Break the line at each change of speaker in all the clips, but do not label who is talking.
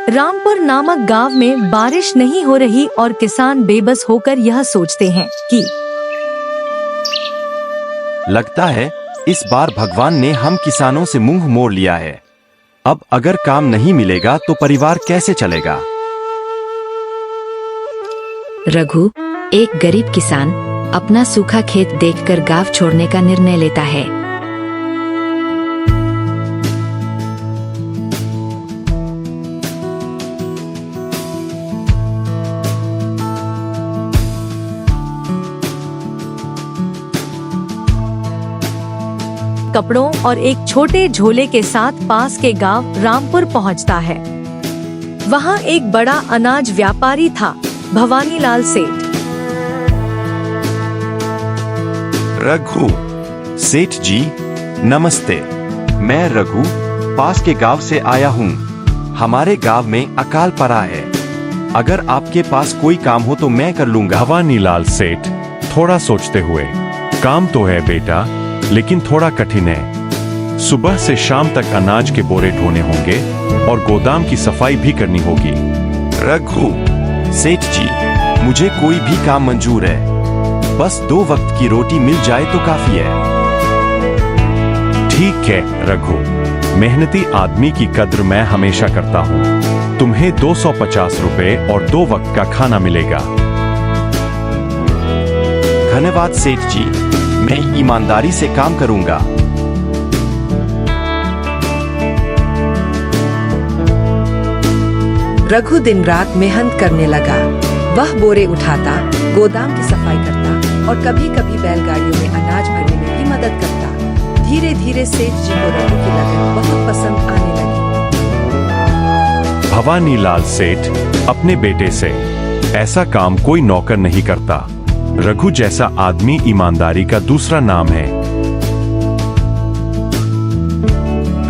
रामपुर नामक गांव में बारिश नहीं हो रही और किसान बेबस होकर यह सोचते हैं कि
लगता है इस बार भगवान ने हम किसानों से मुंह मोड़ लिया है। अब अगर काम नहीं मिलेगा तो परिवार कैसे चलेगा।
रघु, एक गरीब किसान, अपना सूखा खेत देखकर गांव छोड़ने का निर्णय लेता है।
कपड़ों और एक छोटे झोले के साथ पास के गांव रामपुर पहुंचता है। वहां एक बड़ा अनाज व्यापारी था, भवानीलाल सेठ।
रघु, सेठ जी नमस्ते। मैं रघु पास के गांव से आया हूँ। हमारे गांव में अकाल पड़ा है। अगर आपके पास कोई काम हो तो मैं कर लूंगा।
भवानीलाल सेठ थोड़ा सोचते हुए, काम तो है बेटा, लेकिन थोड़ा कठिन है। सुबह से शाम तक अनाज के बोरे ढोने होंगे और गोदाम की सफाई भी करनी होगी।
रघु, सेठ जी मुझे कोई भी काम मंजूर है, बस 2 वक्त की रोटी मिल जाए तो काफी है।
ठीक है रघु, मेहनती आदमी की कद्र मैं हमेशा करता हूँ। तुम्हें 250 रुपए और 2 वक्त का खाना मिलेगा।
धन्यवाद सेठ जी, मैं ईमानदारी से काम करूंगा।
रघु दिन रात मेहनत करने लगा। वह बोरे उठाता, गोदाम की सफाई करता और कभी कभी बैलगाड़ियों में अनाज भरने में भी मदद करता। धीरे धीरे सेठ जी को रघु की लगन बहुत पसंद आने लगी।
भवानीलाल सेठ अपने बेटे से, ऐसा काम कोई नौकर नहीं करता। रघु जैसा आदमी ईमानदारी का दूसरा नाम है।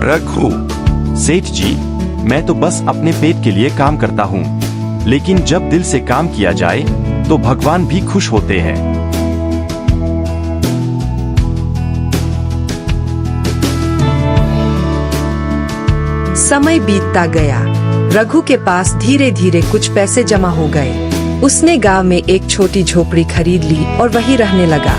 रघु, सेठ जी मैं तो बस अपने पेट के लिए काम करता हूँ, लेकिन जब दिल से काम किया जाए तो भगवान भी खुश होते हैं।
समय बीतता गया। रघु के पास धीरे धीरे कुछ पैसे जमा हो गए। उसने गांव में एक छोटी झोपड़ी खरीद ली और वहीं रहने लगा।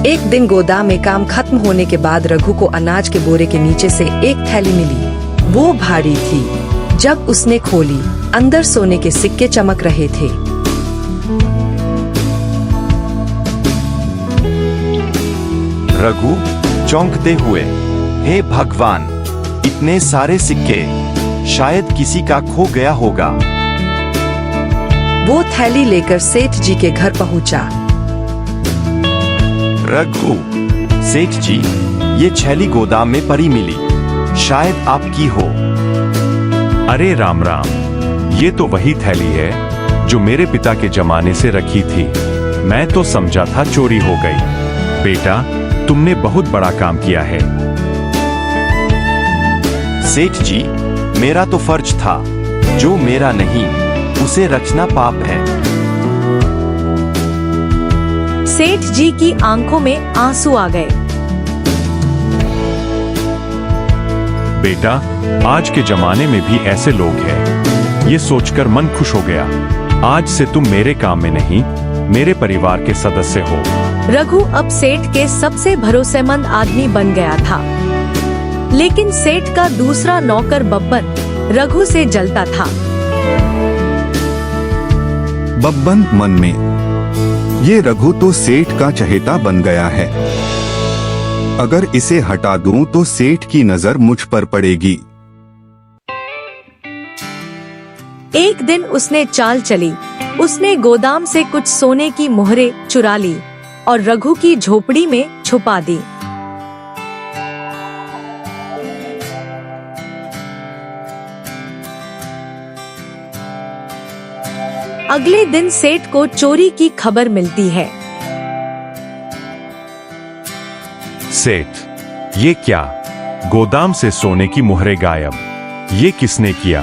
एक दिन गोदाम में काम खत्म होने के बाद रघु को अनाज के बोरे के नीचे से एक थैली मिली। वो भारी थी। जब उसने खोली, अंदर सोने के सिक्के चमक रहे थे।
रघु चौंकते हुए, हे भगवान, इतने सारे सिक्के, शायद किसी का खो गया होगा।
वो थैली लेकर सेठ जी के घर पहुंचा।
रघु, सेठ जी ये थैली गोदाम में पड़ी मिली, शायद आपकी हो।
अरे राम राम, ये तो वही थैली है जो मेरे पिता के जमाने से रखी थी। मैं तो समझा था चोरी हो गई। बेटा, तुमने बहुत बड़ा काम किया है।
सेठ जी मेरा तो फर्ज था, जो मेरा नहीं उसे रखना पाप है।
सेठ जी की आंखों में आंसू आ गए।
बेटा, आज के जमाने में भी ऐसे लोग हैं। ये सोचकर मन खुश हो गया। आज से तुम मेरे काम में नहीं, मेरे परिवार के सदस्य हो।
रघु अब सेठ के सबसे भरोसेमंद आदमी बन गया था। लेकिन सेठ का दूसरा नौकर बब्बन रघु से जलता था।
बब्बन मन में, ये रघु तो सेठ का चहेता बन गया है। अगर इसे हटा दूं तो सेठ की नजर मुझ पर पड़ेगी।
एक दिन उसने चाल चली। उसने गोदाम से कुछ सोने की मोहरें चुरा ली और रघु की झोपड़ी में छुपा दी। अगले दिन सेठ को चोरी की खबर मिलती है।
सेठ, ये क्या? गोदाम से सोने की मोहरें गायब। ये किसने किया?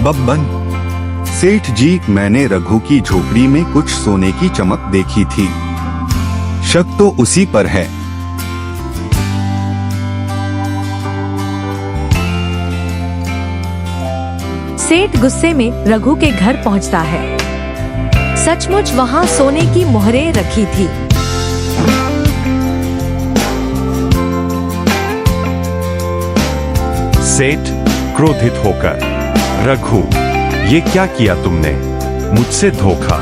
बब्बन, सेठ जी, मैंने रघु की झोपड़ी में कुछ सोने की चमक देखी थी। शक तो उसी पर है।
सेठ गुस्से में रघु के घर पहुंचता है। सचमुच वहां सोने की मोहरें रखी थी।
सेठ क्रोधित होकर, रघु, ये क्या किया तुमने? मुझसे धोखा।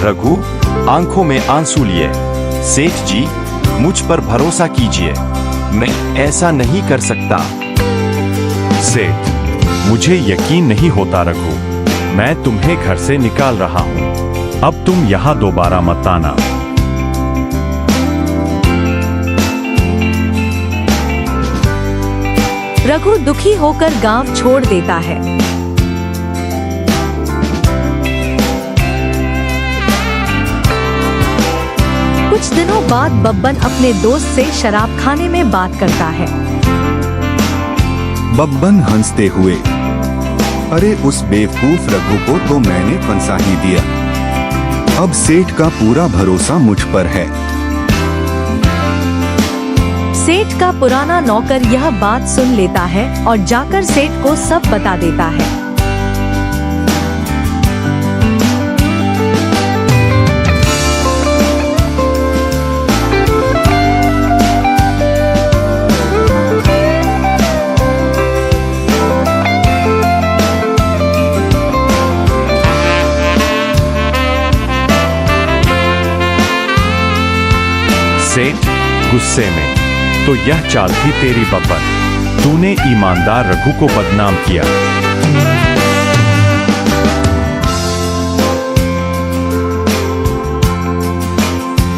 रघु आंखों में आंसू लिए, सेठ जी, मुझ पर भरोसा कीजिए, मैं ऐसा नहीं कर सकता।
सेठ, मुझे यकीन नहीं होता रघु, मैं तुम्हें घर से निकाल रहा हूं। अब तुम यहां दोबारा मत आना।
रघु दुखी होकर गांव छोड़ देता है। कुछ दिनों बाद बब्बन अपने दोस्त से शराब खाने में बात करता है।
बब्बन हंसते हुए, अरे उस बेवकूफ रघु को तो मैंने फंसा ही दिया। अब सेठ का पूरा भरोसा मुझ पर है।
सेठ का पुराना नौकर यह बात सुन लेता है और जाकर सेठ को सब बता देता है।
सेठ गुस्से में, तो यह चाल थी तेरी बब्बन, तूने ईमानदार रघु को बदनाम किया।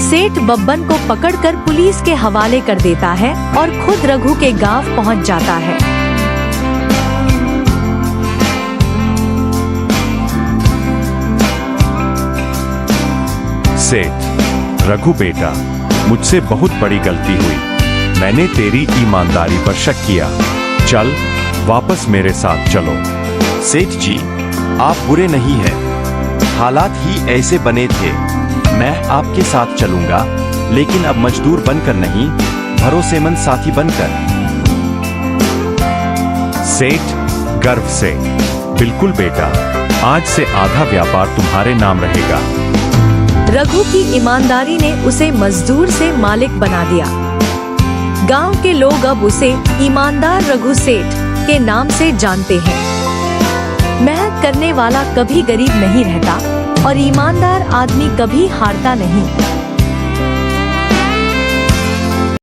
सेठ बब्बन को पकड़कर पुलिस के हवाले कर देता है और खुद रघु के गांव पहुंच जाता है।
सेठ, रघु बेटा, मुझसे बहुत बड़ी गलती हुई। मैंने तेरी ईमानदारी पर शक किया। चल, वापस मेरे साथ चलो।
सेठ जी, आप बुरे नहीं हैं, हालात ही ऐसे बने थे। मैं आपके साथ चलूंगा, लेकिन अब मजदूर बनकर नहीं, भरोसेमंद साथी बनकर।
सेठ गर्व से, बिल्कुल बेटा, आज से आधा व्यापार तुम्हारे नाम रहेगा।
रघु की ईमानदारी ने उसे मजदूर से मालिक बना दिया। गांव के लोग अब उसे ईमानदार रघु सेठ के नाम से जानते हैं। मेहनत करने वाला कभी गरीब नहीं रहता और ईमानदार आदमी कभी हारता नहीं।